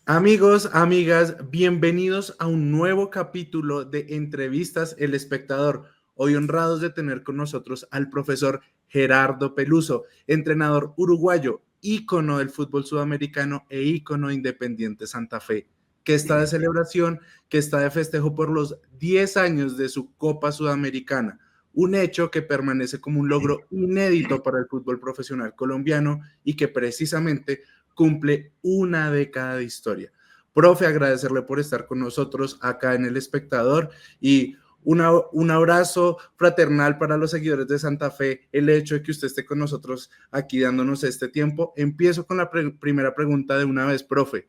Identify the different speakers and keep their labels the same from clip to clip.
Speaker 1: Amigos, amigas, bienvenidos a un nuevo capítulo de Entrevistas El Espectador. Hoy honrados de tener con nosotros al profesor Gerardo Peluso, entrenador uruguayo, ícono del fútbol sudamericano e ícono de Independiente Santa Fe, que está de celebración, que está de festejo por los 10 años de su Copa Sudamericana, un hecho que permanece como un logro inédito para el fútbol profesional colombiano y que precisamente cumple una década de historia. Profe, agradecerle por estar con nosotros acá en El Espectador y un abrazo fraternal para los seguidores de Santa Fe, el hecho de que usted esté con nosotros aquí dándonos este tiempo. Empiezo con la primera pregunta de una vez, profe.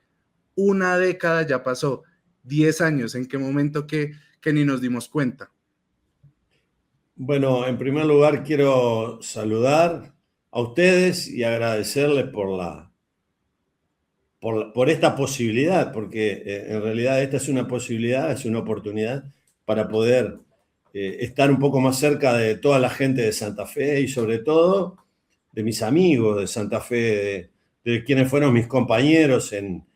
Speaker 1: Una década ya pasó, 10 años, ¿en qué momento que ni nos dimos cuenta?
Speaker 2: Bueno, en primer lugar quiero saludar a ustedes y agradecerles por esta posibilidad, porque en realidad esta es una posibilidad, es una oportunidad para poder estar un poco más cerca de toda la gente de Santa Fe y sobre todo de mis amigos de Santa Fe, de quienes fueron mis compañeros en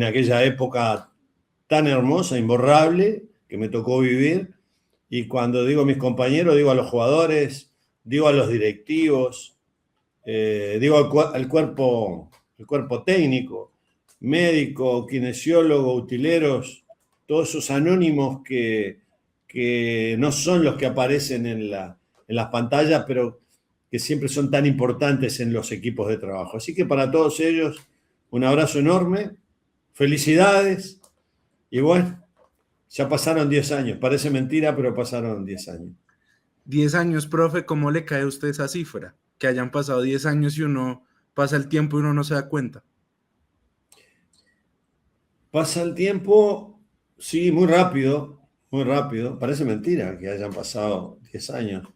Speaker 2: aquella época tan hermosa, imborrable, que me tocó vivir. Y cuando digo mis compañeros, digo a los jugadores, digo a los directivos, digo el cuerpo técnico, médico, kinesiólogo, utileros, todos esos anónimos que no son los que aparecen en las pantallas, pero que siempre son tan importantes en los equipos de trabajo. Así que para todos ellos, un abrazo enorme, felicidades y bueno, ya pasaron 10 años. Parece mentira, pero pasaron 10 años.
Speaker 1: 10 años, profe, ¿cómo le cae a usted esa cifra? Que hayan pasado 10 años y uno pasa el tiempo y uno no se da cuenta.
Speaker 2: Pasa el tiempo, sí, muy rápido, muy rápido. Parece mentira que hayan pasado 10 años.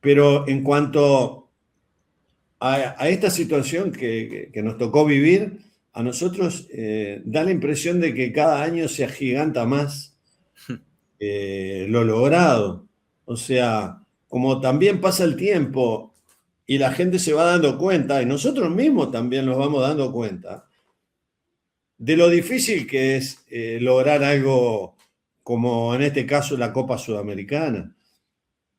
Speaker 2: Pero en cuanto a esta situación que nos tocó vivir, a nosotros da la impresión de que cada año se agiganta más lo logrado. O sea, como también pasa el tiempo y la gente se va dando cuenta, y nosotros mismos también nos vamos dando cuenta, de lo difícil que es lograr algo como en este caso la Copa Sudamericana.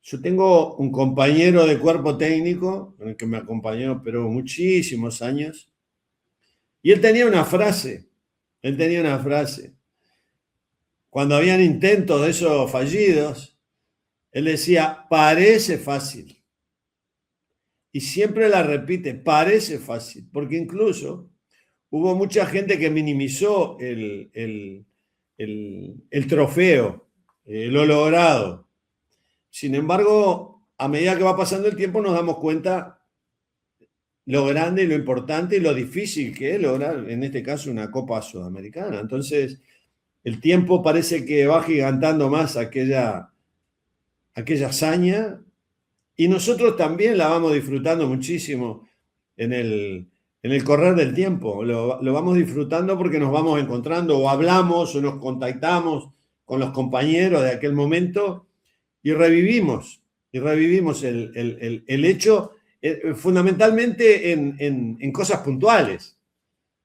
Speaker 2: Yo tengo un compañero de cuerpo técnico, con el que me acompañó, pero muchísimos años, y él tenía una frase, cuando habían intentos de esos fallidos, él decía, parece fácil. Y siempre la repite, parece fácil, porque incluso hubo mucha gente que minimizó el trofeo, lo logrado. Sin embargo, a medida que va pasando el tiempo nos damos cuenta lo grande y lo importante y lo difícil que es lograr, en este caso, una Copa Sudamericana. Entonces, el tiempo parece que va gigantando más aquella hazaña y nosotros también la vamos disfrutando muchísimo en el correr del tiempo. Lo vamos disfrutando porque nos vamos encontrando o hablamos o nos contactamos con los compañeros de aquel momento y revivimos el hecho fundamentalmente en cosas puntuales.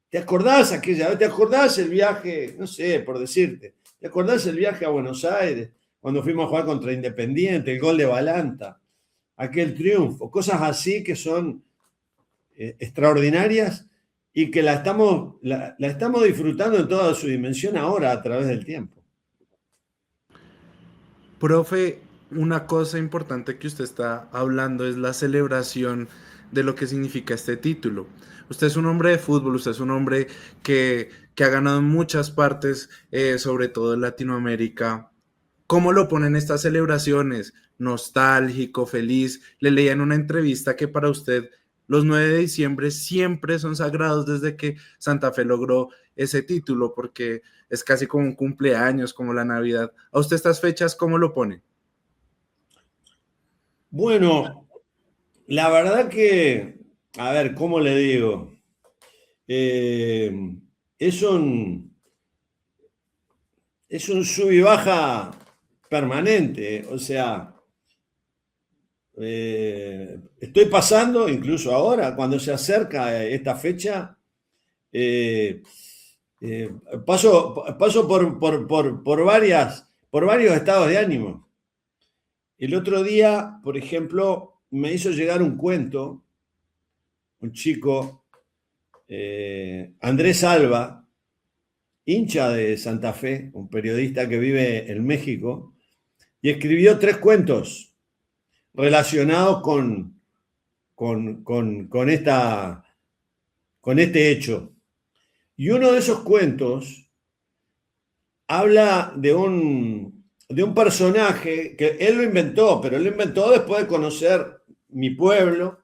Speaker 2: ¿Te acordás aquella vez? ¿Te acordás el viaje, no sé, por decirte, ¿te acordás el viaje a Buenos Aires cuando fuimos a jugar contra Independiente, el gol de Balanta, aquel triunfo? Cosas así que son extraordinarias y que la estamos disfrutando en toda su dimensión ahora a través del tiempo.
Speaker 1: Profe, una cosa importante que usted está hablando es la celebración de lo que significa este título. Usted es un hombre de fútbol, usted es un hombre que ha ganado en muchas partes, sobre todo en Latinoamérica. ¿Cómo lo ponen estas celebraciones? Nostálgico, feliz. Le leía en una entrevista que para usted los 9 de diciembre siempre son sagrados desde que Santa Fe logró ese título, porque es casi como un cumpleaños, como la Navidad. ¿A usted estas fechas cómo lo pone?
Speaker 2: Bueno, la verdad que, a ver, ¿cómo le digo? Eh, es es un sub y baja permanente. O sea, estoy pasando, incluso ahora, cuando se acerca esta fecha, eh, Eh, paso por varios estados de ánimo. El otro día, por ejemplo, me hizo llegar un cuento, un chico, Andrés Alba, hincha de Santa Fe, un periodista que vive en México, y escribió 3 cuentos relacionados con este hecho. Y uno de esos cuentos habla de un personaje que él lo inventó, pero él lo inventó después de conocer mi pueblo,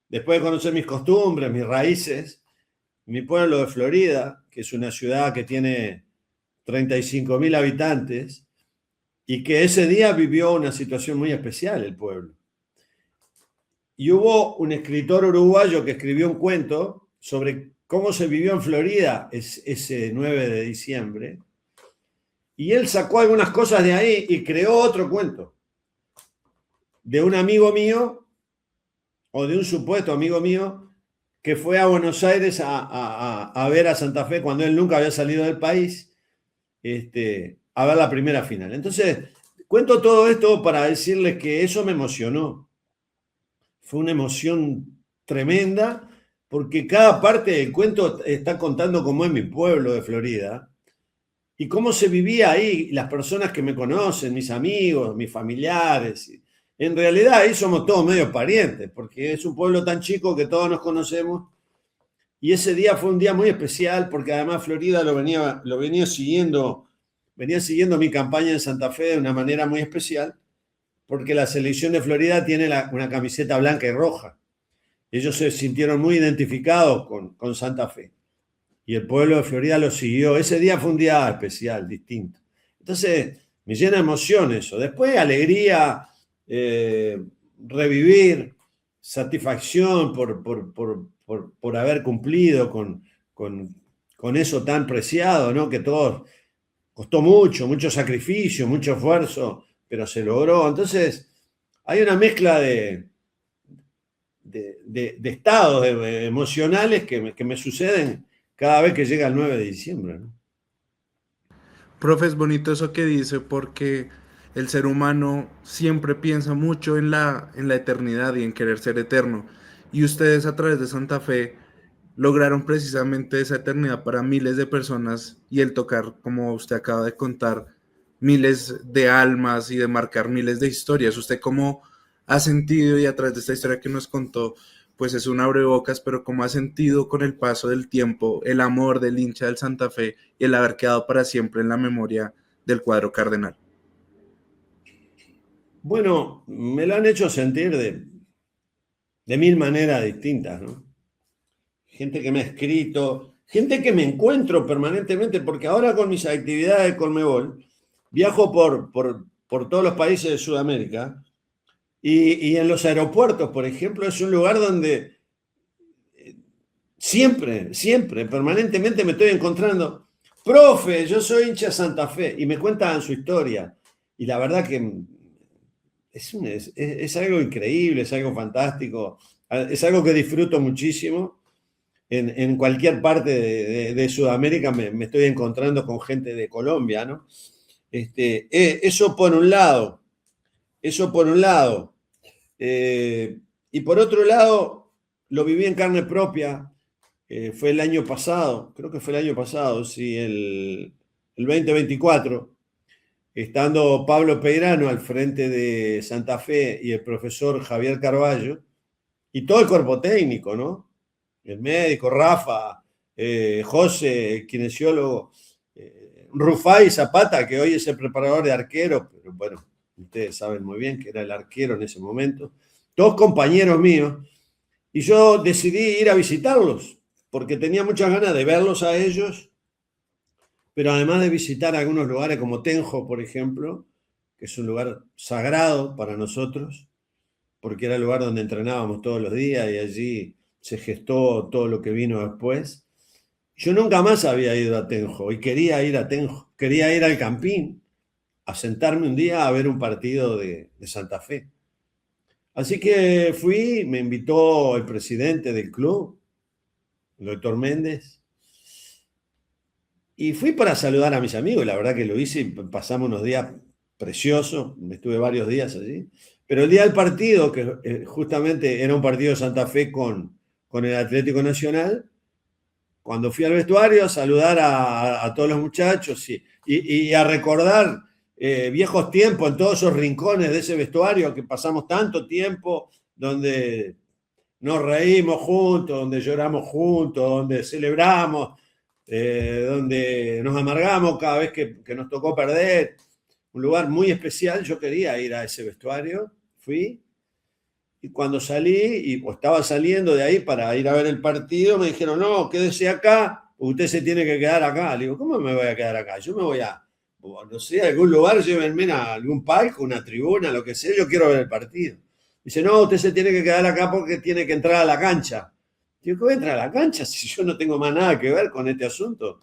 Speaker 2: después de conocer mis costumbres, mis raíces, mi pueblo de Florida, que es una ciudad que tiene 35.000 habitantes, y que ese día vivió una situación muy especial el pueblo. Y hubo un escritor uruguayo que escribió un cuento sobre cómo se vivió en Florida ese 9 de diciembre, y él sacó algunas cosas de ahí y creó otro cuento de un amigo mío, o de un supuesto amigo mío, que fue a Buenos Aires a ver a Santa Fe cuando él nunca había salido del país, a ver la primera final. Entonces, cuento todo esto para decirles que eso me emocionó. Fue una emoción tremenda, porque cada parte del cuento está contando cómo es mi pueblo de Florida y cómo se vivía ahí, las personas que me conocen, mis amigos, mis familiares. En realidad ahí somos todos medio parientes, porque es un pueblo tan chico que todos nos conocemos. Y ese día fue un día muy especial, porque además Florida venía siguiendo mi campaña en Santa Fe de una manera muy especial, porque la selección de Florida tiene una camiseta blanca y roja. Ellos se sintieron muy identificados con Santa Fe. Y el pueblo de Florida lo siguió. Ese día fue un día especial, distinto. Entonces, me llena de emoción eso. Después, alegría, revivir, satisfacción por haber cumplido con eso tan preciado, ¿no? Que todos costó mucho sacrificio, mucho esfuerzo, pero se logró. Entonces, hay una mezcla de estados emocionales que me suceden cada vez que llega el 9 de diciembre, ¿no?
Speaker 1: Profe, es bonito eso que dice porque el ser humano siempre piensa mucho en la eternidad y en querer ser eterno. Y ustedes a través de Santa Fe lograron precisamente esa eternidad para miles de personas y el tocar, como usted acaba de contar, miles de almas y de marcar miles de historias. ¿Usted cómo ha sentido y a través de esta historia que nos contó, pues es un abrebocas, pero cómo ha sentido con el paso del tiempo el amor del hincha del Santa Fe y el haber quedado para siempre en la memoria del cuadro cardenal?
Speaker 2: Bueno, me lo han hecho sentir de mil maneras distintas, ¿no? Gente que me ha escrito, gente que me encuentro permanentemente, porque ahora con mis actividades de Conmebol, viajo por todos los países de Sudamérica y en los aeropuertos, por ejemplo, es un lugar donde siempre, permanentemente me estoy encontrando. Profe, yo soy hincha de Santa Fe, y me cuentan su historia. Y la verdad que es algo increíble, es algo fantástico, es algo que disfruto muchísimo. En cualquier parte de Sudamérica me estoy encontrando con gente de Colombia, ¿no? Eso por un lado, eso por un lado. Y por otro lado, lo viví en carne propia. Fue el año pasado, creo que fue el año pasado, sí, el 2024, estando Pablo Peirano al frente de Santa Fe y el profesor Javier Carballo y todo el cuerpo técnico, ¿no? El médico, Rafa, José, el kinesiólogo, Rufai Zapata, que hoy es el preparador de arqueros, pero bueno, ustedes saben muy bien que era el arquero en ese momento, todos compañeros míos, y yo decidí ir a visitarlos, porque tenía muchas ganas de verlos a ellos, pero además de visitar algunos lugares como Tenjo, por ejemplo, que es un lugar sagrado para nosotros, porque era el lugar donde entrenábamos todos los días y allí se gestó todo lo que vino después. Yo nunca más había ido a Tenjo y quería ir a Tenjo, quería ir al Campín, a sentarme un día a ver un partido de Santa Fe. Así que fui, me invitó el presidente del club, el doctor Méndez, Y fui para saludar a mis amigos, la verdad que lo hice y pasamos unos días preciosos, estuve varios días allí. Pero el día del partido, que justamente era un partido de Santa Fe con el Atlético Nacional, cuando fui al vestuario a saludar a todos los muchachos y a recordar viejos tiempos en todos esos rincones de ese vestuario que pasamos tanto tiempo, donde nos reímos juntos, donde lloramos juntos, donde celebramos, donde nos amargamos cada vez que nos tocó perder. Un lugar muy especial, yo quería ir a ese vestuario, fui. Y cuando salí, o estaba saliendo de ahí para ir a ver el partido, me dijeron, no, quédese acá, usted se tiene que quedar acá. Le digo, ¿cómo me voy a quedar acá? Yo me voy no sé, a algún lugar, llévenme a algún palco, una tribuna, lo que sea, yo quiero ver el partido. Dice, no, usted se tiene que quedar acá porque tiene que entrar a la cancha. Digo, ¿qué voy a entrar a la cancha si yo no tengo más nada que ver con este asunto?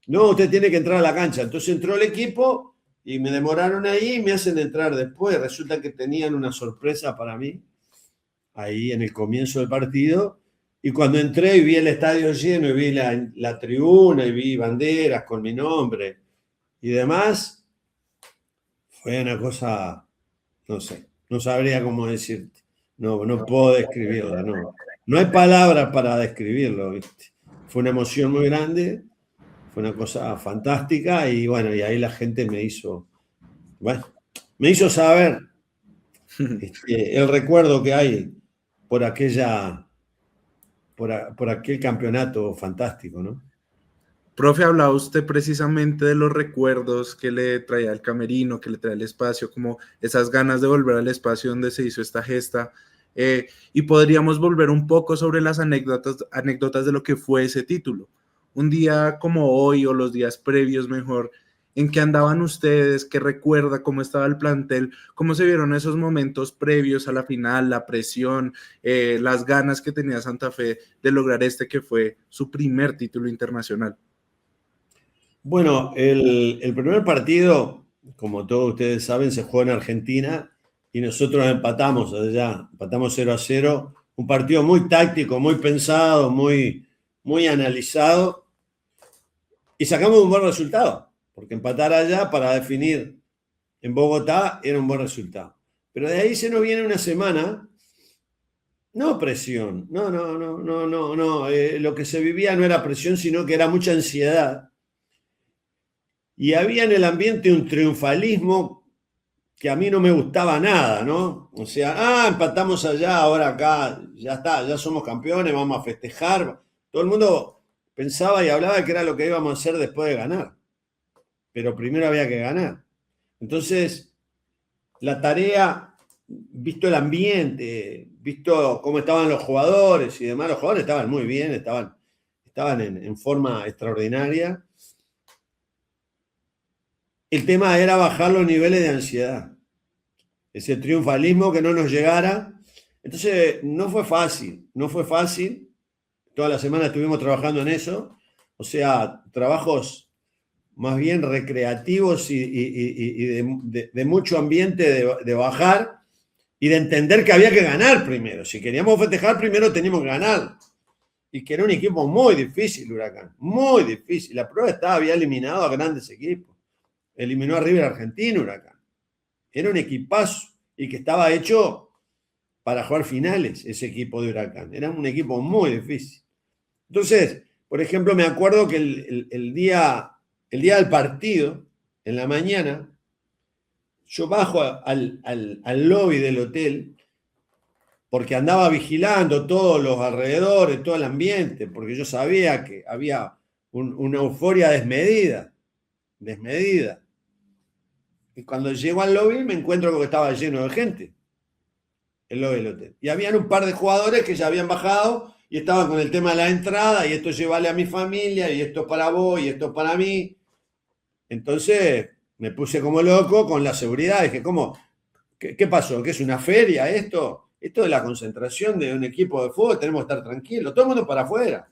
Speaker 2: No, usted tiene que entrar a la cancha. Entonces entró el equipo y me demoraron ahí y me hacen entrar después. Resulta que tenían una sorpresa para mí ahí en el comienzo del partido, y cuando entré y vi el estadio lleno y vi la tribuna y vi banderas con mi nombre y demás, fue una cosa, no sé, no sabría cómo decirte, no puedo describirla, no hay palabras para describirlo, ¿viste? Fue una emoción muy grande, fue una cosa fantástica y bueno, y ahí la gente me hizo saber el recuerdo que hay por aquel campeonato fantástico, ¿no?
Speaker 1: Profe, hablaba usted precisamente de los recuerdos que le traía el camerino, que le traía el espacio, como esas ganas de volver al espacio donde se hizo esta gesta. Y podríamos volver un poco sobre las anécdotas de lo que fue ese título. Un día como hoy, o los días previos mejor, ¿en qué andaban ustedes? ¿Qué recuerda? ¿Cómo estaba el plantel? ¿Cómo se vieron esos momentos previos a la final, la presión, las ganas que tenía Santa Fe de lograr este que fue su primer título internacional?
Speaker 2: Bueno, el primer partido, como todos ustedes saben, se jugó en Argentina y nosotros empatamos allá, empatamos 0-0. Un partido muy táctico, muy pensado, muy analizado y sacamos un buen resultado, porque empatar allá para definir en Bogotá era un buen resultado. Pero de ahí se nos viene una semana, no presión, no. Lo que se vivía no era presión, sino que era mucha ansiedad. Y había en el ambiente un triunfalismo que a mí no me gustaba nada, ¿no? O sea, empatamos allá, ahora acá, ya está, ya somos campeones, vamos a festejar. Todo el mundo pensaba y hablaba de que era lo que íbamos a hacer después de ganar. Pero primero había que ganar. Entonces, la tarea, visto el ambiente, visto cómo estaban los jugadores y demás, los jugadores estaban muy bien, estaban en forma extraordinaria. El tema era bajar los niveles de ansiedad, ese triunfalismo que no nos llegara. Entonces, no fue fácil. Toda la semana estuvimos trabajando en eso, o sea, trabajos más bien recreativos y de mucho ambiente de bajar y de entender que había que ganar primero. Si queríamos festejar, primero teníamos que ganar. Y que era un equipo muy difícil, Huracán, muy difícil. La prueba había eliminado a grandes equipos. Eliminó a River Argentino, Huracán. Era un equipazo y que estaba hecho para jugar finales, ese equipo de Huracán. Era un equipo muy difícil. Entonces, por ejemplo, me acuerdo que el día del partido, en la mañana, yo bajo al lobby del hotel porque andaba vigilando todos los alrededores, todo el ambiente, porque yo sabía que había una euforia desmedida. Y cuando llego al lobby me encuentro con que estaba lleno de gente, el lobby del hotel. Y habían un par de jugadores que ya habían bajado y estaban con el tema de la entrada, y esto llevale a mi familia, y esto es para vos, y esto es para mí. Entonces me puse como loco con la seguridad. Dije, ¿cómo? ¿Qué pasó? ¿Qué es una feria esto? Esto es la concentración de un equipo de fútbol, tenemos que estar tranquilos, todo el mundo para afuera.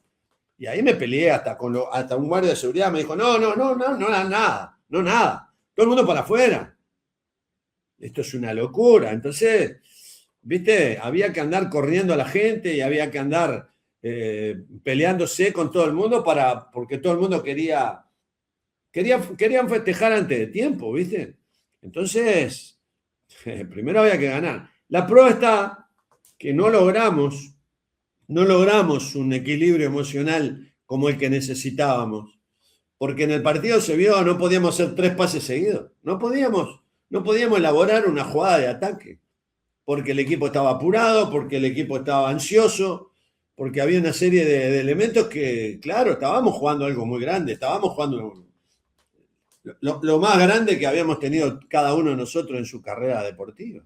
Speaker 2: Y ahí me peleé hasta un guardia de seguridad, me dijo, no, nada. Todo el mundo para afuera. Esto es una locura. Entonces, viste, había que andar corriendo a la gente y había que andar peleándose con todo el mundo porque todo el mundo quería querían festejar antes de tiempo, ¿viste? Entonces, primero había que ganar. La prueba está que no logramos un equilibrio emocional como el que necesitábamos. Porque en el partido se vio, no podíamos hacer 3 pases seguidos. No podíamos elaborar una jugada de ataque. Porque el equipo estaba apurado, porque el equipo estaba ansioso, porque había una serie de elementos que, claro, estábamos jugando algo muy grande. Estábamos jugando lo más grande que habíamos tenido cada uno de nosotros en su carrera deportiva.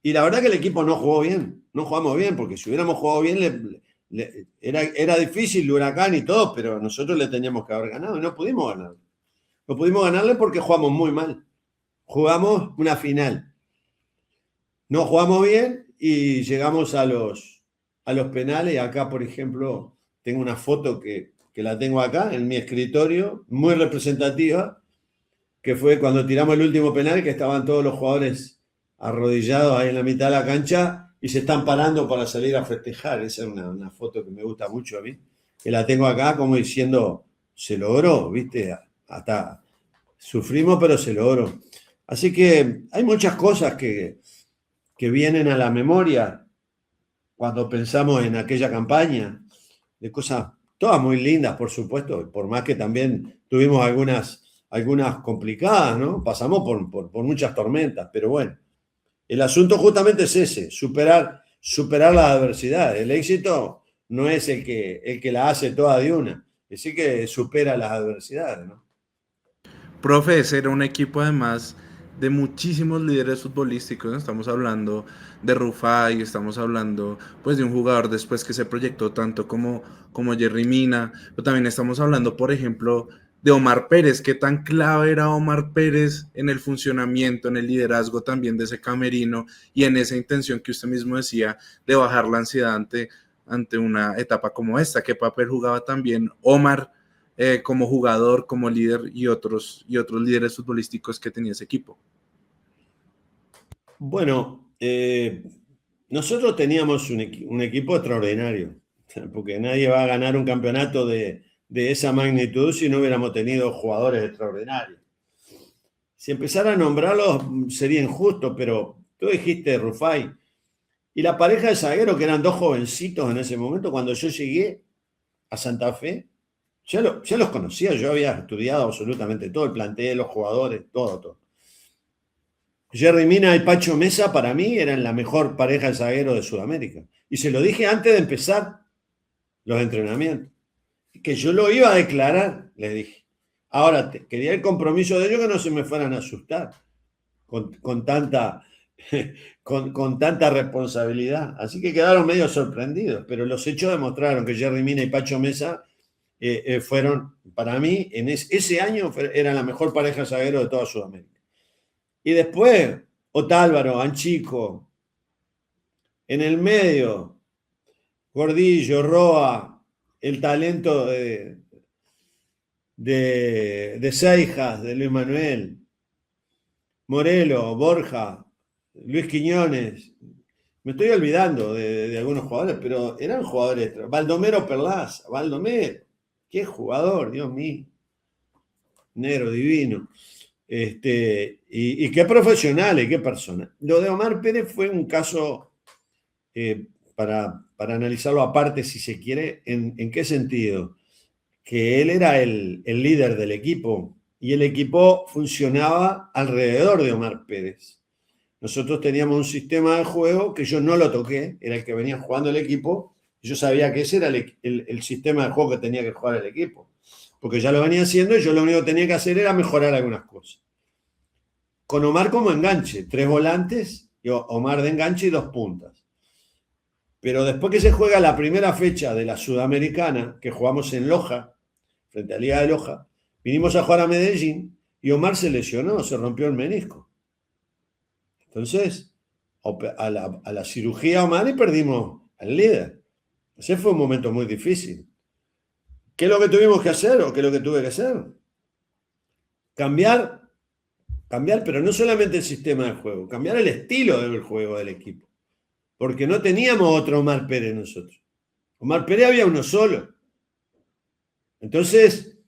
Speaker 2: Y la verdad que el equipo no jugó bien. No jugamos bien, porque si hubiéramos jugado bien, era difícil el Huracán y todo, pero nosotros le teníamos que haber ganado y no pudimos ganar. No pudimos ganarle porque jugamos muy mal. Jugamos una final. No jugamos bien y llegamos a los penales. Y acá, por ejemplo, tengo una foto que la tengo acá en mi escritorio, muy representativa, que fue cuando tiramos el último penal, que estaban todos los jugadores arrodillados ahí en la mitad de la cancha y se están parando para salir a festejar. Esa es una foto que me gusta mucho a mí, que la tengo acá como diciendo, se logró, ¿viste? Hasta sufrimos, pero se logró. Así que hay muchas cosas que vienen a la memoria cuando pensamos en aquella campaña, de cosas todas muy lindas, por supuesto, por más que también tuvimos algunas complicadas, ¿no? Pasamos por muchas tormentas, pero bueno, el asunto justamente es ese, superar las adversidades. El éxito no es el que la hace toda de una, es el que supera las adversidades, ¿no?
Speaker 1: Profe, ese era un equipo además de muchísimos líderes futbolísticos, ¿no? Estamos hablando de Rufai, estamos hablando pues de un jugador después que se proyectó tanto como Jerry Mina, pero también estamos hablando, por ejemplo, de Omar Pérez. ¿Qué tan clave era Omar Pérez en el funcionamiento, en el liderazgo también de ese camerino y en esa intención que usted mismo decía de bajar la ansiedad ante una etapa como esta? ¿Qué papel jugaba también Omar como jugador, como líder y otros líderes futbolísticos que tenía ese equipo?
Speaker 2: Bueno, nosotros teníamos un equipo extraordinario, porque nadie va a ganar un campeonato de esa magnitud si no hubiéramos tenido jugadores extraordinarios. Si empezara a nombrarlos sería injusto, pero tú dijiste Rufai, y la pareja de zagueros, que eran 2 jovencitos en ese momento, cuando yo llegué a Santa Fe, ya los conocía, yo había estudiado absolutamente todo, el plantel, los jugadores, todo. Jerry Mina y Pacho Mesa para mí eran la mejor pareja de zaguero de Sudamérica. Y se lo dije antes de empezar los entrenamientos. Que yo lo iba a declarar, les dije. Ahora, quería el compromiso de ellos, que no se me fueran a asustar con tanta responsabilidad. Así que quedaron medio sorprendidos, pero los hechos demostraron que Jerry Mina y Pacho Mesa fueron, para mí, en ese año eran la mejor pareja de zaguero de toda Sudamérica. Y después, Otálvaro, Anchico, en el medio, Gordillo, Roa, el talento de Seijas, de Luis Manuel, Morelo, Borja, Luis Quiñones. Me estoy olvidando de algunos jugadores, pero eran jugadores. Baldomero Perlaza, Baldomero, qué jugador, Dios mío. Negro, divino. Y qué profesional y qué persona. Lo de Omar Pérez fue un caso para analizarlo aparte, si se quiere. ¿En qué sentido? Que él era el líder del equipo y el equipo funcionaba alrededor de Omar Pérez. Nosotros teníamos un sistema de juego que yo no lo toqué, era el que venía jugando el equipo. Yo sabía que ese era el sistema de juego que tenía que jugar el equipo, porque ya lo venía haciendo y yo lo único que tenía que hacer era mejorar algunas cosas. Con Omar como enganche, 3 volantes, y Omar de enganche y 2 puntas. Pero después que se juega la primera fecha de la Sudamericana, que jugamos en Loja, frente a Liga de Loja, vinimos a jugar a Medellín y Omar se lesionó, se rompió el menisco. Entonces, a la cirugía Omar y perdimos al líder. Ese fue un momento muy difícil. ¿Qué es lo que tuvimos que hacer o qué es lo que tuve que hacer? Cambiar, pero no solamente el sistema de juego, cambiar el estilo del juego del equipo. Porque no teníamos otro Omar Pérez nosotros. Omar Pérez había uno solo. Entonces,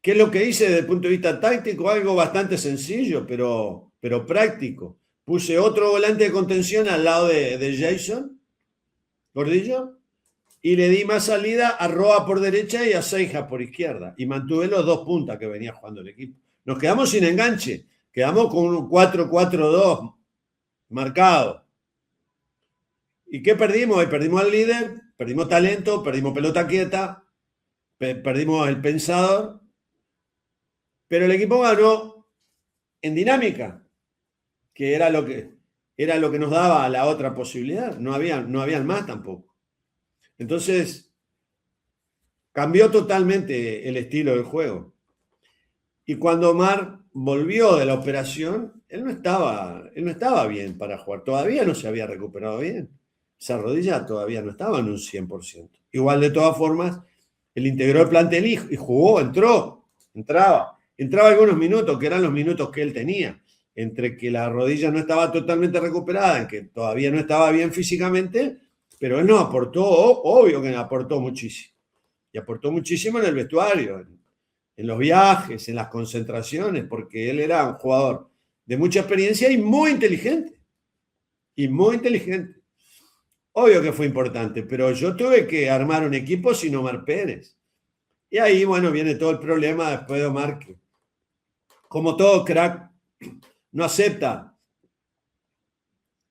Speaker 2: ¿Qué es lo que hice desde el punto de vista táctico? Algo bastante sencillo, pero práctico. Puse otro volante de contención al lado de Jason Gordillo y le di más salida a Roa por derecha y a Seijas por izquierda. Y mantuve los dos puntas que venía jugando el equipo. Nos quedamos sin enganche. Quedamos con un 4-4-2 marcado. ¿Y qué perdimos? Perdimos al líder, perdimos talento, perdimos pelota quieta, perdimos el pensador. Pero el equipo ganó en dinámica, que era lo que nos daba la otra posibilidad. No habían más tampoco. Entonces, cambió totalmente el estilo del juego. Y cuando Omar volvió de la operación, él no estaba bien para jugar. Todavía no se había recuperado bien. Esa rodilla todavía no estaba en un 100%. Igual, de todas formas, él integró el plantel y jugó, entraba algunos minutos, que eran los minutos que él tenía. Entre que la rodilla no estaba totalmente recuperada, en que todavía no estaba bien físicamente, pero él nos aportó, obvio que nos aportó muchísimo. Y aportó muchísimo en el vestuario, en los viajes, en las concentraciones, porque él era un jugador de mucha experiencia y muy inteligente. Y muy inteligente. Obvio que fue importante, pero yo tuve que armar un equipo sin Omar Pérez. Y ahí, bueno, viene todo el problema después de Omar, que como todo crack, no acepta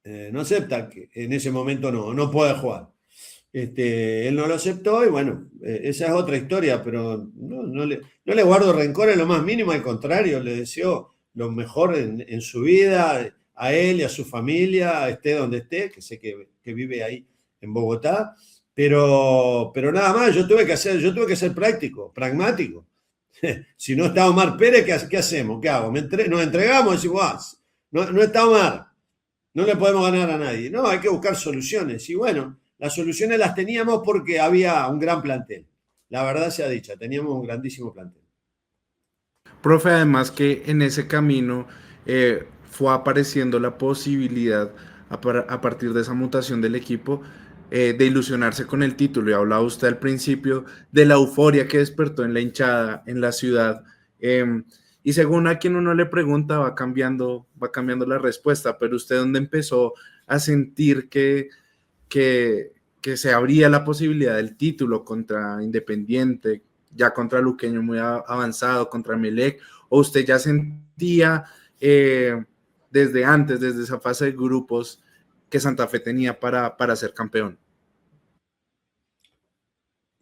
Speaker 2: que en ese momento no puede jugar. Él no lo aceptó y bueno, esa es otra historia, pero no le guardo rencor en lo más mínimo, al contrario, le deseo lo mejor en su vida, a él y a su familia, esté donde esté, que sé que vive ahí en Bogotá, pero nada más, yo tuve que ser práctico, pragmático. Si no está Omar Pérez, ¿qué hacemos? ¿Qué hago? Nos entregamos y decimos, no está Omar, no le podemos ganar a nadie. No, hay que buscar soluciones. Y bueno, las soluciones las teníamos porque había un gran plantel. La verdad sea dicha, teníamos un grandísimo plantel.
Speaker 1: Profe, además que en ese camino fue apareciendo la posibilidad a partir de esa mutación del equipo de ilusionarse con el título. Y hablaba usted al principio de la euforia que despertó en la hinchada, en la ciudad. Y según a quien uno le pregunta, va cambiando la respuesta. Pero usted, ¿dónde empezó a sentir que se abría la posibilidad del título contra Independiente, ya contra Luqueño muy avanzado, contra Emelec, o usted ya sentía desde antes, desde esa fase de grupos, que Santa Fe tenía para ser campeón?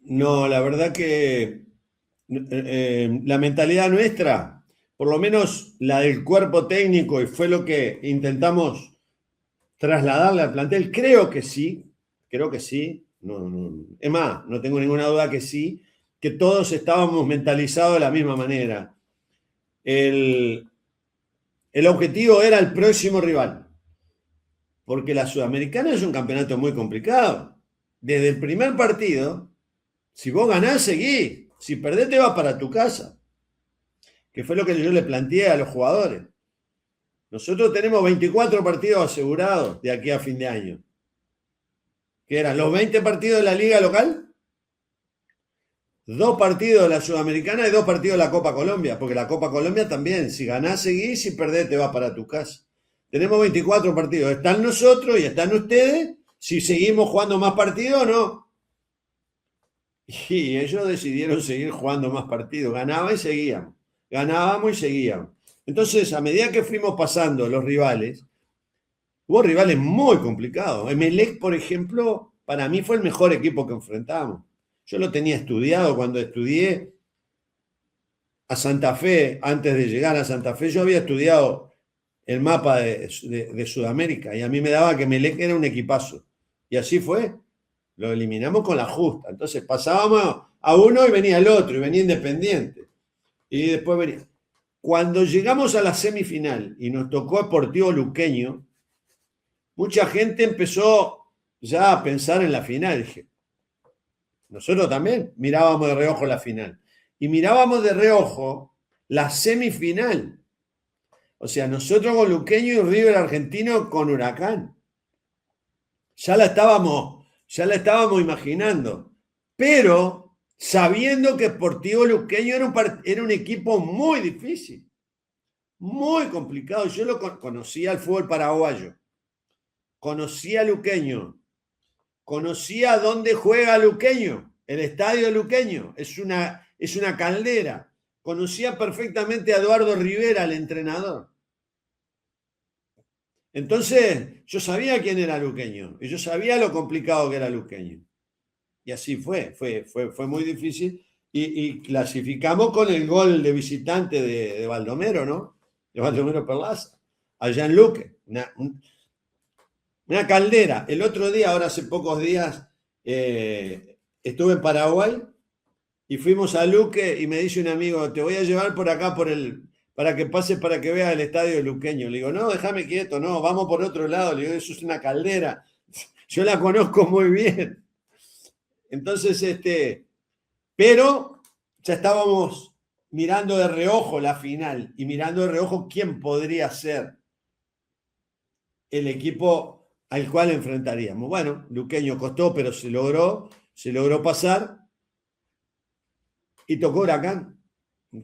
Speaker 2: No, la verdad que la mentalidad nuestra, por lo menos la del cuerpo técnico, y fue lo que intentamos trasladarle al plantel, creo que sí. Es más, no tengo ninguna duda que sí, que todos estábamos mentalizados de la misma manera. El objetivo era el próximo rival, porque la Sudamericana es un campeonato muy complicado. Desde el primer partido, si vos ganás, seguís. Si perdés, te vas para tu casa. Que fue lo que yo le planteé a los jugadores. Nosotros tenemos 24 partidos asegurados de aquí a fin de año. ¿Qué eran? Los 20 partidos de la liga local, 2 partidos de la Sudamericana y 2 partidos de la Copa Colombia, porque la Copa Colombia también, si ganás seguís, si perdés te vas para tu casa. Tenemos 24 partidos, están nosotros y están ustedes, si seguimos jugando más partidos o no. Y ellos decidieron seguir jugando más partidos, ganábamos y seguíamos. Entonces, a medida que fuimos pasando los rivales, hubo rivales muy complicados. Emelec, por ejemplo, para mí fue el mejor equipo que enfrentamos. Yo lo tenía estudiado cuando estudié a Santa Fe. Antes de llegar a Santa Fe, yo había estudiado el mapa de Sudamérica y a mí me daba que Emelec era un equipazo. Y así fue. Lo eliminamos con la justa. Entonces pasábamos a uno y venía el otro, y venía Independiente. Y después venía. Cuando llegamos a la semifinal y nos tocó Sportivo Luqueño, mucha gente empezó ya a pensar en la final. Dije, nosotros también mirábamos de reojo la final. Y mirábamos de reojo la semifinal. O sea, nosotros con Luqueño y River Argentino con Huracán. Ya la estábamos imaginando. Pero sabiendo que Sportivo Luqueño era un equipo muy difícil, muy complicado. Yo conocía el fútbol paraguayo, conocía a Luqueño, conocía dónde juega Luqueño, el estadio de Luqueño, es una caldera. Conocía perfectamente a Eduardo Rivera, el entrenador. Entonces, yo sabía quién era Luqueño y yo sabía lo complicado que era Luqueño. Y así fue muy difícil. Y clasificamos con el gol de visitante de Baldomero, ¿no? De Baldomero Perlaza, allá en Luque. Una caldera. El otro día, ahora hace pocos días, estuve en Paraguay y fuimos a Luque y me dice un amigo, te voy a llevar por acá para que pases para que veas el estadio de Luqueño. Le digo, no, déjame quieto, no, vamos por otro lado. Le digo, eso es una caldera. Yo la conozco muy bien. Entonces, pero ya estábamos mirando de reojo la final y mirando de reojo quién podría ser el equipo al cual enfrentaríamos. Bueno, Luqueño costó, pero se logró pasar y tocó Huracán,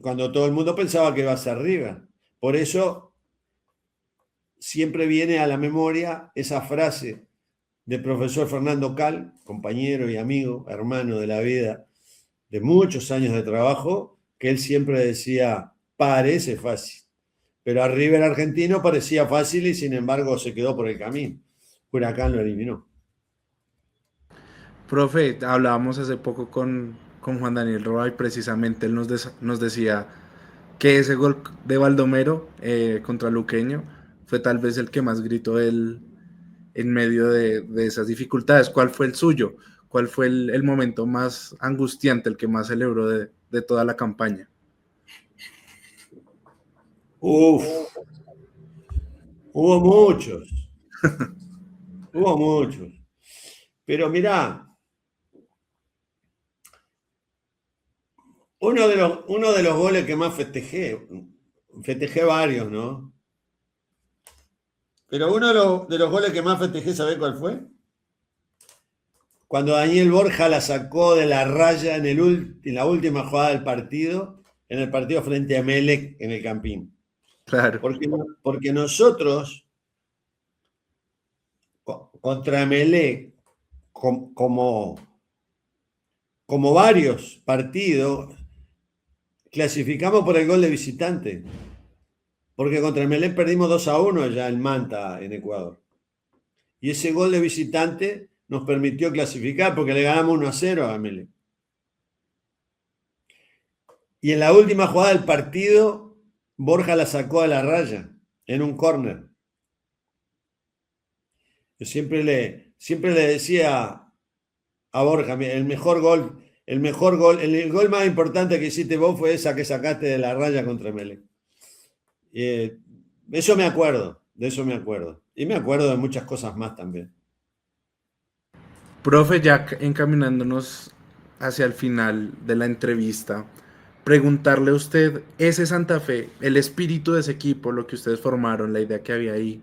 Speaker 2: cuando todo el mundo pensaba que iba a ser River. Por eso siempre viene a la memoria esa frase del profesor Fernando Cal, compañero y amigo, hermano de la vida, de muchos años de trabajo, que él siempre decía, parece fácil. Pero a River argentino parecía fácil y sin embargo se quedó por el camino. Huracán lo eliminó.
Speaker 1: Profe, hablábamos hace poco con Juan Daniel Roa y precisamente él nos decía que ese gol de Baldomero contra Luqueño fue tal vez el que más gritó él en medio de esas dificultades. ¿Cuál fue el suyo? ¿Cuál fue el momento más angustiante, el que más celebró de toda la campaña?
Speaker 2: Uf, hubo muchos. Hubo muchos. Pero mirá, uno de los goles que más festejé varios, ¿no? Pero uno de los goles que más festejé, ¿sabés cuál fue? Cuando Daniel Borja la sacó de la raya en la última jugada del partido, en el partido frente a Emelec en el Campín.
Speaker 1: Claro.
Speaker 2: Porque nosotros, contra Emelec, como varios partidos, clasificamos por el gol de visitante. Porque contra Emelec perdimos 2-1 ya en Manta, en Ecuador. Y ese gol de visitante nos permitió clasificar porque le ganamos 1-0 a Emelec. Y en la última jugada del partido, Borja la sacó a la raya en un córner. Yo siempre le decía a Borja, el gol más importante que hiciste vos fue esa que sacaste de la raya contra Emelec. De eso me acuerdo. Y me acuerdo de muchas cosas más también.
Speaker 1: Profe, ya encaminándonos hacia el final de la entrevista, preguntarle a usted, ese Santa Fe, el espíritu de ese equipo, lo que ustedes formaron, la idea que había ahí,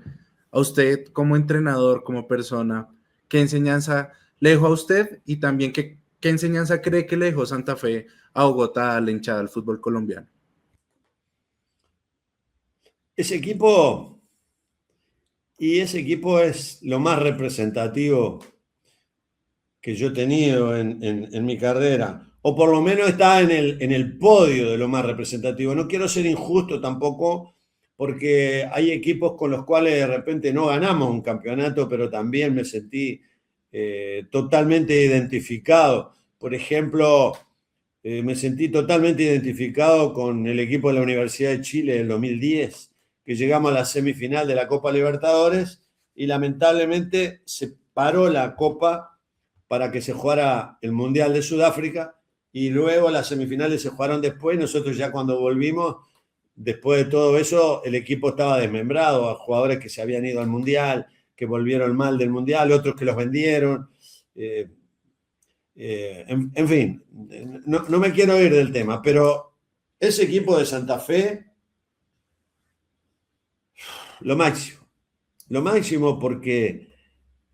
Speaker 1: a usted como entrenador, como persona, ¿qué enseñanza le dejó a usted? Y también, ¿qué enseñanza cree que le dejó Santa Fe a Bogotá, a la hinchada del fútbol colombiano?
Speaker 2: Ese equipo es lo más representativo que yo he tenido en mi carrera, o por lo menos está en el podio de lo más representativo. No quiero ser injusto tampoco, porque hay equipos con los cuales de repente no ganamos un campeonato, pero también me sentí totalmente identificado. Por ejemplo, me sentí totalmente identificado con el equipo de la Universidad de Chile del 2010, que llegamos a la semifinal de la Copa Libertadores y lamentablemente se paró la Copa para que se jugara el Mundial de Sudáfrica y luego las semifinales se jugaron después. Nosotros ya cuando volvimos, después de todo eso, el equipo estaba desmembrado, a jugadores que se habían ido al Mundial, que volvieron mal del Mundial, otros que los vendieron. En fin, no me quiero ir del tema, pero ese equipo de Santa Fe, lo máximo porque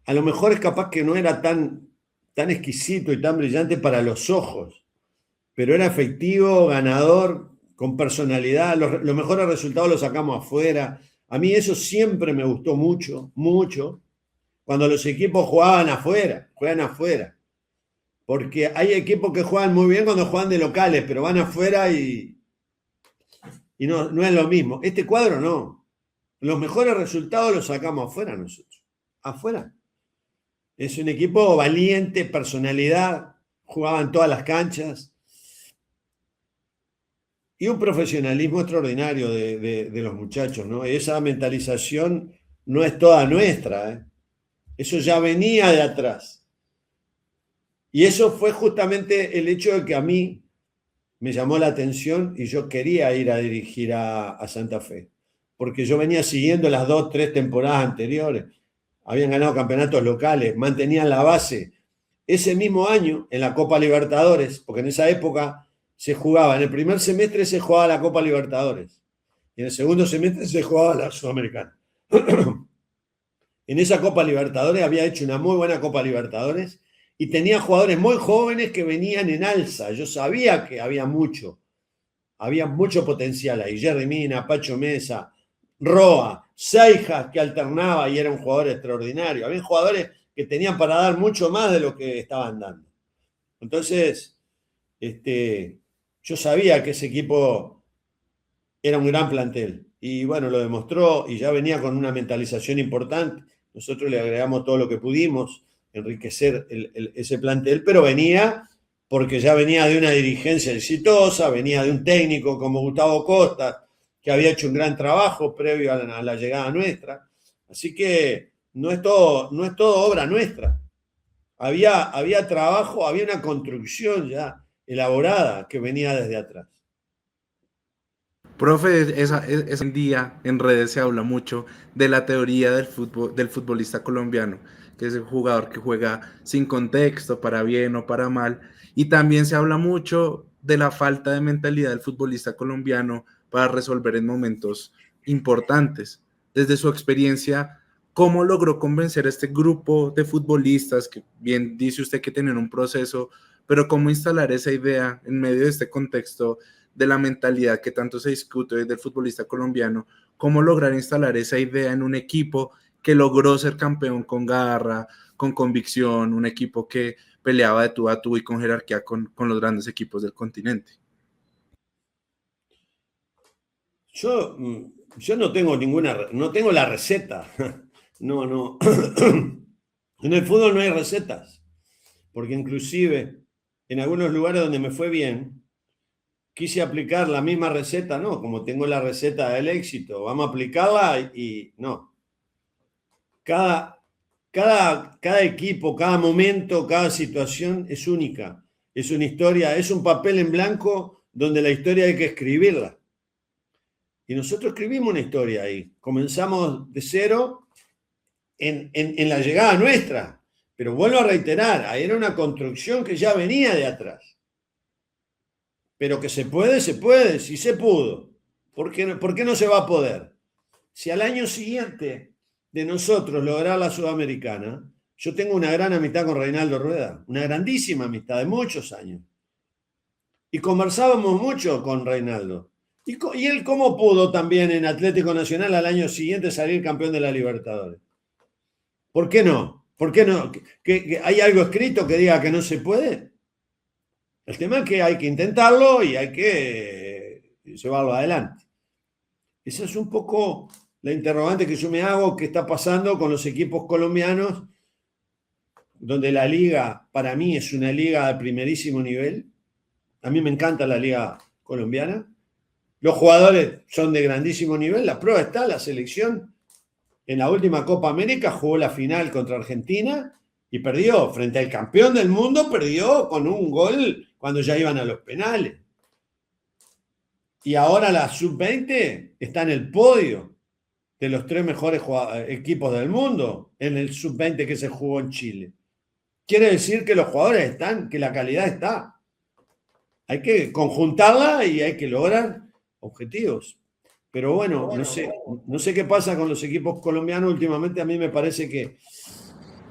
Speaker 2: a lo mejor es capaz que no era tan exquisito y tan brillante para los ojos, pero era efectivo, ganador, con personalidad. Los mejores resultados los sacamos afuera. A mí eso siempre me gustó mucho, mucho, cuando los equipos juegan afuera. Porque hay equipos que juegan muy bien cuando juegan de locales, pero van afuera y no es lo mismo. Este cuadro no. Los mejores resultados los sacamos afuera nosotros. Afuera. Es un equipo valiente, personalidad, jugaban todas las canchas. Y un profesionalismo extraordinario de los muchachos, ¿no? Esa mentalización no es toda nuestra, ¿eh? Eso ya venía de atrás. Y eso fue justamente el hecho de que a mí me llamó la atención y yo quería ir a dirigir a Santa Fe. Porque yo venía siguiendo las 2, 3 temporadas anteriores. Habían ganado campeonatos locales, mantenían la base. Ese mismo año, en la Copa Libertadores, porque en esa época se jugaba, en el primer semestre se jugaba la Copa Libertadores y en el segundo semestre se jugaba la Sudamericana. En esa Copa Libertadores había hecho una muy buena Copa Libertadores y tenía jugadores muy jóvenes que venían en alza. Yo sabía que había mucho potencial ahí. Jerry Mina, Pacho Mesa, Roa, Seijas, que alternaba y era un jugador extraordinario. Había jugadores que tenían para dar mucho más de lo que estaban dando. Entonces, yo sabía que ese equipo era un gran plantel y bueno, lo demostró y ya venía con una mentalización importante. Nosotros le agregamos todo lo que pudimos, enriquecer ese plantel, pero venía porque ya venía de una dirigencia exitosa, venía de un técnico como Gustavo Costa, que había hecho un gran trabajo previo a la llegada nuestra. Así que no es todo obra nuestra. Había trabajo, había una construcción ya elaborada que venía desde atrás.
Speaker 1: Profe, ese día en redes se habla mucho de la teoría del fútbol, del futbolista colombiano, que es el jugador que juega sin contexto, para bien o para mal, y también se habla mucho de la falta de mentalidad del futbolista colombiano para resolver en momentos importantes. Desde su experiencia, ¿cómo logró convencer a este grupo de futbolistas, que bien dice usted que tienen un proceso, pero cómo instalar esa idea en medio de este contexto de la mentalidad que tanto se discute hoy del futbolista colombiano, cómo lograr instalar esa idea en un equipo que logró ser campeón con garra, con convicción, un equipo que peleaba de tú a tú y con jerarquía con los grandes equipos del continente?
Speaker 2: Yo no tengo no tengo la receta. No. En el fútbol no hay recetas, porque inclusive en algunos lugares donde me fue bien, quise aplicar la misma receta, no, como tengo la receta del éxito, vamos a aplicarla y no. Cada equipo, cada momento, cada situación es única, es una historia, es un papel en blanco donde la historia hay que escribirla. Y nosotros escribimos una historia ahí, comenzamos de cero en la llegada nuestra, pero vuelvo a reiterar, ahí era una construcción que ya venía de atrás. Pero que se puede, sí se pudo. ¿Por qué no se va a poder? Si al año siguiente de nosotros lograr la Sudamericana, yo tengo una gran amistad con Reinaldo Rueda, una grandísima amistad de muchos años. Y conversábamos mucho con Reinaldo. ¿Y él cómo pudo también en Atlético Nacional al año siguiente salir campeón de la Libertadores? ¿Por qué no? ¿Por qué no? ¿Que hay algo escrito que diga que no se puede? El tema es que hay que intentarlo y hay que llevarlo adelante. Esa es un poco la interrogante que yo me hago, qué está pasando con los equipos colombianos, donde la liga para mí es una liga de primerísimo nivel. A mí me encanta la liga colombiana. Los jugadores son de grandísimo nivel. La prueba está, la selección en la última Copa América jugó la final contra Argentina y perdió. Frente al campeón del mundo perdió con un gol cuando ya iban a los penales. Y ahora la Sub-20 está en el podio de los 3 mejores equipos del mundo en el Sub-20 que se jugó en Chile. Quiere decir que los jugadores están, que la calidad está. Hay que conjuntarla y hay que lograr objetivos. Pero bueno, no sé qué pasa con los equipos colombianos. Últimamente a mí me parece que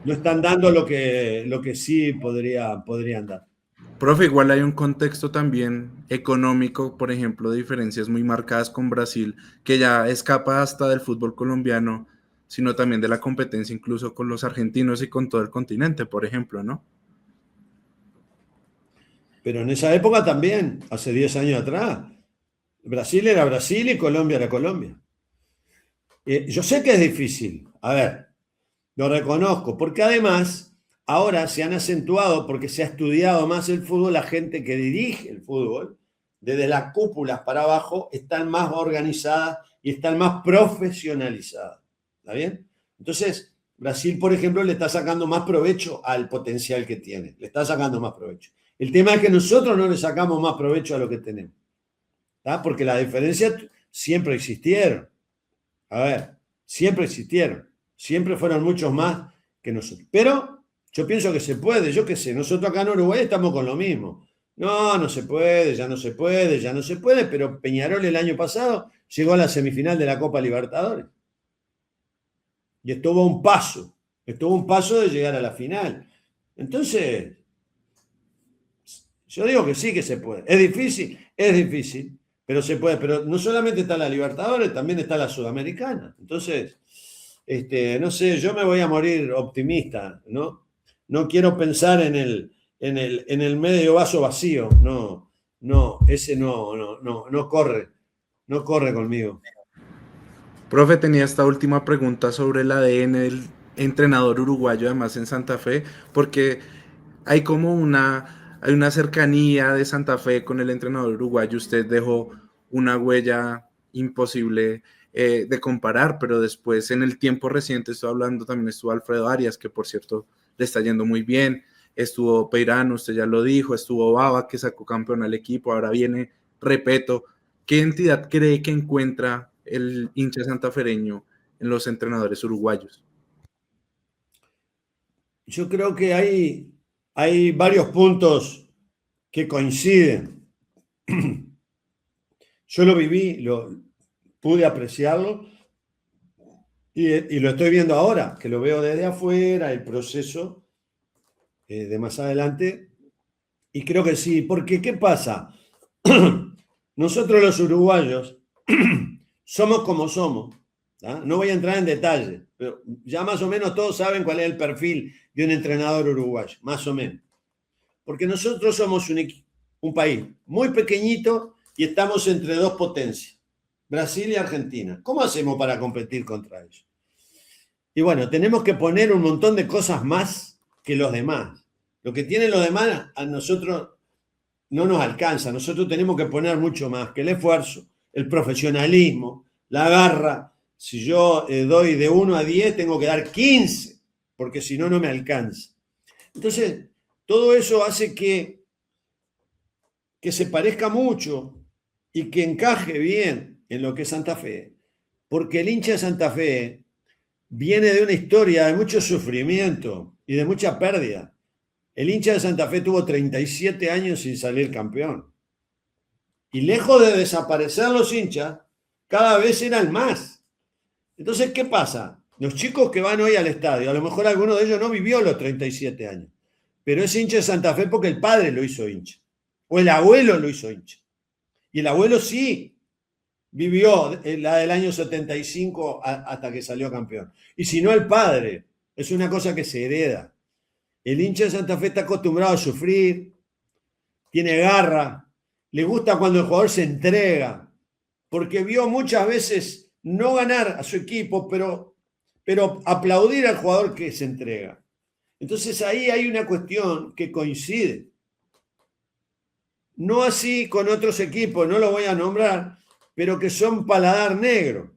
Speaker 2: no están dando lo que sí podrían dar.
Speaker 1: Profe, igual hay un contexto también económico, por ejemplo, de diferencias muy marcadas con Brasil, que ya escapa hasta del fútbol colombiano, sino también de la competencia incluso con los argentinos y con todo el continente, por ejemplo, ¿no?
Speaker 2: Pero en esa época también, hace 10 años atrás, Brasil era Brasil y Colombia era Colombia. Yo sé que es difícil, a ver, lo reconozco, porque además ahora se han acentuado, porque se ha estudiado más el fútbol, la gente que dirige el fútbol, desde las cúpulas para abajo, están más organizadas y están más profesionalizadas. ¿Está bien? Entonces, Brasil, por ejemplo, le está sacando más provecho al potencial que tiene, le está sacando más provecho. El tema es que nosotros no le sacamos más provecho a lo que tenemos, ¿tá? Porque las diferencias siempre existieron. A ver, siempre existieron. Siempre fueron muchos más que nosotros. Pero yo pienso que se puede. Yo qué sé, nosotros acá en Uruguay estamos con lo mismo. No, no se puede, ya no se puede, ya no se puede. Pero Peñarol el año pasado llegó a la semifinal de la Copa Libertadores. Y estuvo a un paso de llegar a la final. Entonces, yo digo que sí que se puede. Es difícil, pero se puede. Pero no solamente está la Libertadores, también está la Sudamericana. Entonces, no sé, yo me voy a morir optimista, ¿no? No quiero pensar en el medio vaso vacío. No, no, ese no corre, no corre conmigo.
Speaker 1: Profe, tenía esta última pregunta sobre el ADN del entrenador uruguayo, además en Santa Fe, porque hay como hay una cercanía de Santa Fe con el entrenador uruguayo. Usted dejó una huella imposible de comparar, pero después en el tiempo reciente, estoy hablando, también estuvo Alfredo Arias, que por cierto le está yendo muy bien, estuvo Peirano, usted ya lo dijo, estuvo Baba, que sacó campeón al equipo, ahora viene Repeto. ¿Qué entidad cree que encuentra el hincha santafereño en los entrenadores uruguayos?
Speaker 2: Yo creo que hay varios puntos que coinciden. Yo lo viví, pude apreciarlo y lo estoy viendo ahora, que lo veo desde afuera, el proceso de más adelante. Y creo que sí, porque ¿qué pasa? Nosotros los uruguayos somos como somos. ¿Tá? No voy a entrar en detalle, pero ya más o menos todos saben cuál es el perfil de un entrenador uruguayo, más o menos. Porque nosotros somos un país muy pequeñito y estamos entre dos potencias, Brasil y Argentina. ¿Cómo hacemos para competir contra ellos? Y bueno, tenemos que poner un montón de cosas más que los demás. Lo que tienen los demás a nosotros no nos alcanza. Nosotros tenemos que poner mucho más, que el esfuerzo, el profesionalismo, la garra. Si yo doy de 1 a 10, tengo que dar 15, porque si no, no me alcanza. Entonces, todo eso hace que se parezca mucho y que encaje bien en lo que es Santa Fe, porque el hincha de Santa Fe viene de una historia de mucho sufrimiento y de mucha pérdida. El hincha de Santa Fe tuvo 37 años sin salir campeón. Y lejos de desaparecer los hinchas, cada vez eran más. Entonces, ¿qué pasa? Los chicos que van hoy al estadio, a lo mejor alguno de ellos no vivió los 37 años, pero es hincha de Santa Fe porque el padre lo hizo hincha, o el abuelo lo hizo hincha. Y el abuelo sí vivió la del año 75 hasta que salió campeón. Y si no, el padre. Es una cosa que se hereda. El hincha de Santa Fe está acostumbrado a sufrir, tiene garra, le gusta cuando el jugador se entrega, porque vio muchas veces no ganar a su equipo, pero aplaudir al jugador que se entrega. Entonces ahí hay una cuestión que coincide. No así con otros equipos, no lo voy a nombrar, pero que son paladar negro.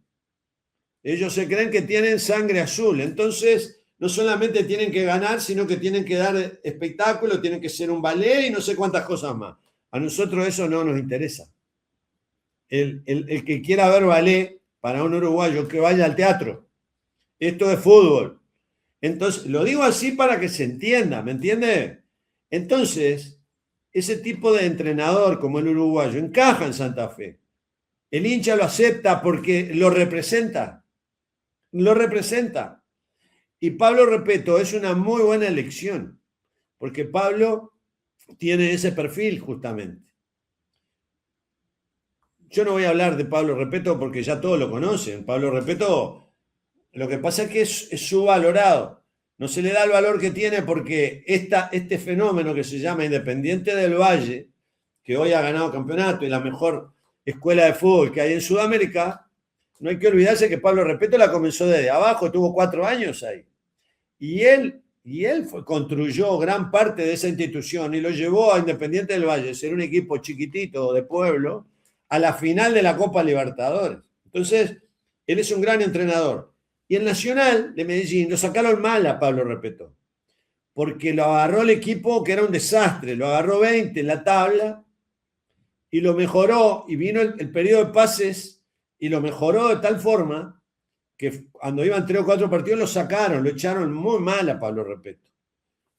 Speaker 2: Ellos se creen que tienen sangre azul. Entonces, no solamente tienen que ganar, sino que tienen que dar espectáculo, tienen que ser un ballet y no sé cuántas cosas más. A nosotros eso no nos interesa. El que quiera ver ballet para un uruguayo, que vaya al teatro. Esto es fútbol. Entonces, lo digo así para que se entienda, ¿me entiende? Entonces, ese tipo de entrenador como el uruguayo encaja en Santa Fe. El hincha lo acepta porque lo representa. Lo representa. Y Pablo Repeto es una muy buena elección, porque Pablo tiene ese perfil justamente. Yo no voy a hablar de Pablo Repetto porque ya todos lo conocen. Pablo Repetto, lo que pasa es que es subvalorado. No se le da el valor que tiene porque este fenómeno que se llama Independiente del Valle, que hoy ha ganado campeonato y la mejor escuela de fútbol que hay en Sudamérica, no hay que olvidarse que Pablo Repetto la comenzó desde abajo, tuvo 4 años ahí. Y él construyó gran parte de esa institución y lo llevó a Independiente del Valle, ser un equipo chiquitito de pueblo, a la final de la Copa Libertadores. Entonces, él es un gran entrenador. Y el Nacional de Medellín lo sacaron mal a Pablo Repetto, porque lo agarró el equipo que era un desastre, lo agarró 20 en la tabla y lo mejoró, y vino el periodo de pases y lo mejoró de tal forma que cuando iban 3 o 4 partidos lo sacaron, lo echaron muy mal a Pablo Repetto.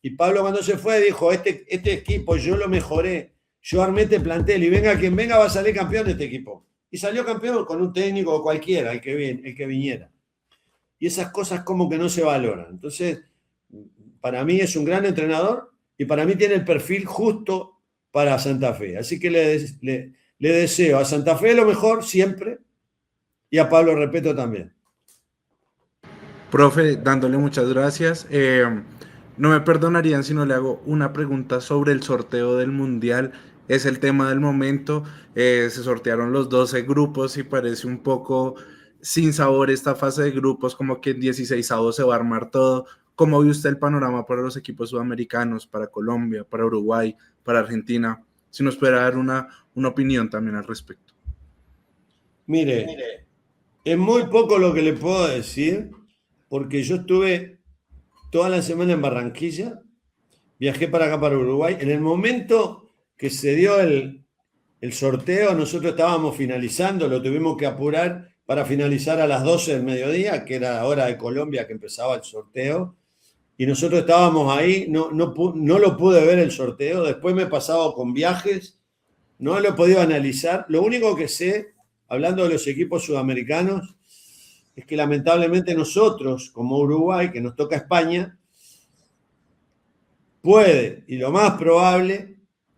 Speaker 2: Y Pablo cuando se fue dijo, este equipo yo lo mejoré, yo armé este plantel y venga quien venga va a salir campeón de este equipo. Y salió campeón con un técnico cualquiera, el que viniera. Y esas cosas como que no se valoran. Entonces, para mí es un gran entrenador y para mí tiene el perfil justo para Santa Fe. Así que le deseo a Santa Fe lo mejor siempre y a Pablo Repetto también.
Speaker 1: Profe, dándole muchas gracias. No me perdonarían si no le hago una pregunta sobre el sorteo del Mundial. Es el tema del momento. Se sortearon los 12 grupos y parece un poco sin sabor esta fase de grupos, como que en 16avos se va a armar todo. ¿Cómo ve usted el panorama para los equipos sudamericanos, para Colombia, para Uruguay, para Argentina? Si nos pudiera dar una opinión también al respecto.
Speaker 2: Mire, es muy poco lo que le puedo decir, porque yo estuve toda la semana en Barranquilla, viajé para acá, para Uruguay. En el momento que se dio el sorteo, nosotros estábamos finalizando, lo tuvimos que apurar para finalizar a las 12 del mediodía, que era hora de Colombia que empezaba el sorteo. Y nosotros estábamos ahí, no lo pude ver el sorteo, después me he pasado con viajes, no lo he podido analizar. Lo único que sé, hablando de los equipos sudamericanos, es que lamentablemente nosotros, como Uruguay, que nos toca España, puede, y lo más probable,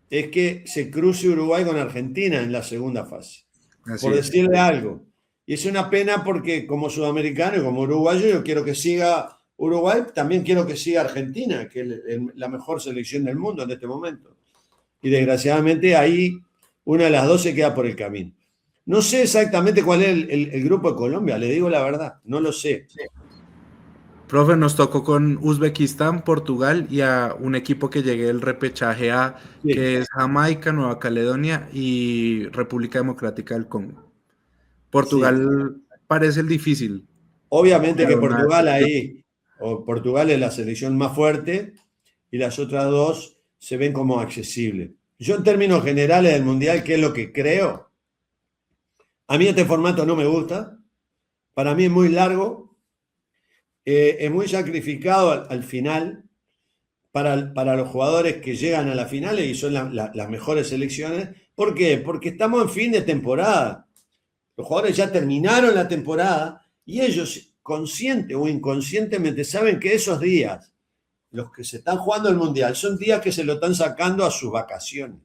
Speaker 2: es que se cruce Uruguay con Argentina en la segunda fase.
Speaker 1: Así
Speaker 2: por
Speaker 1: es.
Speaker 2: decirle algo. Y es una pena porque como sudamericano y como uruguayo yo quiero que siga Uruguay, también quiero que siga Argentina, que es la mejor selección del mundo en este momento. Y desgraciadamente ahí una de las dos se queda por el camino. No sé exactamente cuál es el grupo de Colombia, le digo la verdad, no lo sé.
Speaker 1: Profe, nos tocó con Uzbekistán, Portugal y a un equipo que llegue del repechaje A,
Speaker 2: Sí.
Speaker 1: que es Jamaica, Nueva Caledonia y República Democrática del Congo. Portugal parece el difícil.
Speaker 2: Obviamente que
Speaker 1: Pero
Speaker 2: Portugal ahí, o Portugal es la selección más fuerte y las otras dos se ven como accesibles. Yo en términos generales del Mundial, ¿qué es lo que creo? A mí este formato no me gusta, para mí es muy largo, es muy sacrificado al final para los jugadores que llegan a las finales y son las mejores selecciones. ¿Por qué? Porque estamos en fin de temporada. Los jugadores ya terminaron la temporada y ellos, consciente o inconscientemente, saben que esos días, los que se están jugando el Mundial, son días que se lo están sacando a sus vacaciones.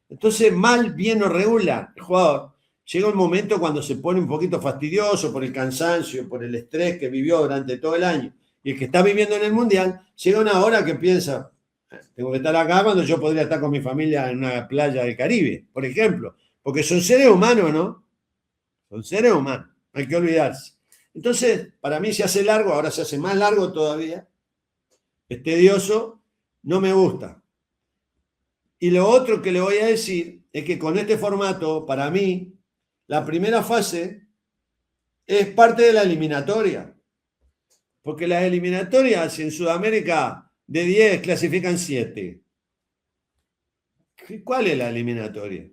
Speaker 2: Entonces, mal, bien o regular, el jugador llega un momento cuando se pone un poquito fastidioso por el cansancio, por el estrés que vivió durante todo el año, y el que está viviendo en el Mundial, llega una hora que piensa, tengo que estar acá cuando yo podría estar con mi familia en una playa del Caribe, por ejemplo, porque son seres humanos, ¿no? Son seres humanos, no hay que olvidarse. Entonces, para mí se hace largo, ahora se hace más largo todavía, es tedioso, no me gusta. Y lo otro que le voy a decir es que con este formato, para mí, la primera fase es parte de la eliminatoria. Porque las eliminatorias en Sudamérica de 10 clasifican 7. ¿Cuál es la eliminatoria?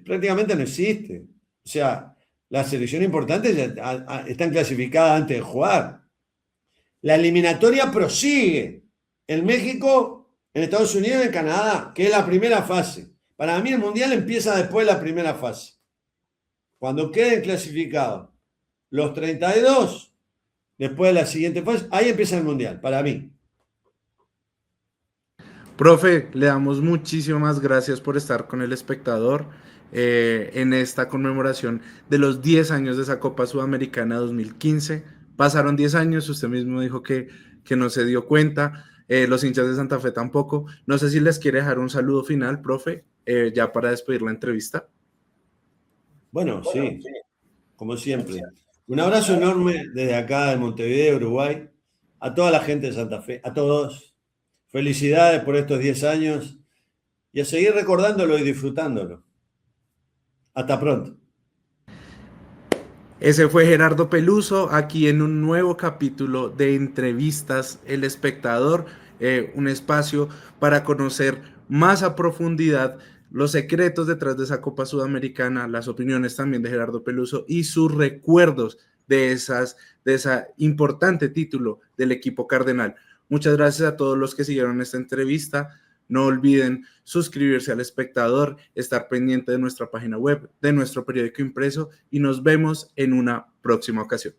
Speaker 2: Prácticamente no existe. O sea, las selecciones importantes ya están clasificadas antes de jugar. La eliminatoria prosigue en México, en Estados Unidos y en Canadá, que es la primera fase. Para mí el Mundial empieza después de la primera fase. Cuando queden clasificados los 32, después de la siguiente fase, ahí empieza el Mundial, para mí.
Speaker 1: Profe, le damos muchísimas gracias por estar con el espectador en esta conmemoración de los 10 años de esa Copa Sudamericana 2015. Pasaron 10 años, usted mismo dijo que no se dio cuenta, los hinchas de Santa Fe tampoco. No sé si les quiere dejar un saludo final, profe, ya para despedir la entrevista.
Speaker 2: Bueno, sí, como siempre. Un abrazo enorme desde acá de Montevideo, Uruguay, a toda la gente de Santa Fe, a todos. Felicidades por estos 10 años y a seguir recordándolo y disfrutándolo. Hasta pronto.
Speaker 1: Ese fue Gerardo Peluso, aquí en un nuevo capítulo de Entrevistas El Espectador, un espacio para conocer más a profundidad los secretos detrás de esa Copa Sudamericana, las opiniones también de Gerardo Peluso y sus recuerdos de esa importante título del equipo cardenal. Muchas gracias a todos los que siguieron esta entrevista. No olviden suscribirse al espectador, estar pendiente de nuestra página web, de nuestro periódico impreso y nos vemos en una próxima ocasión.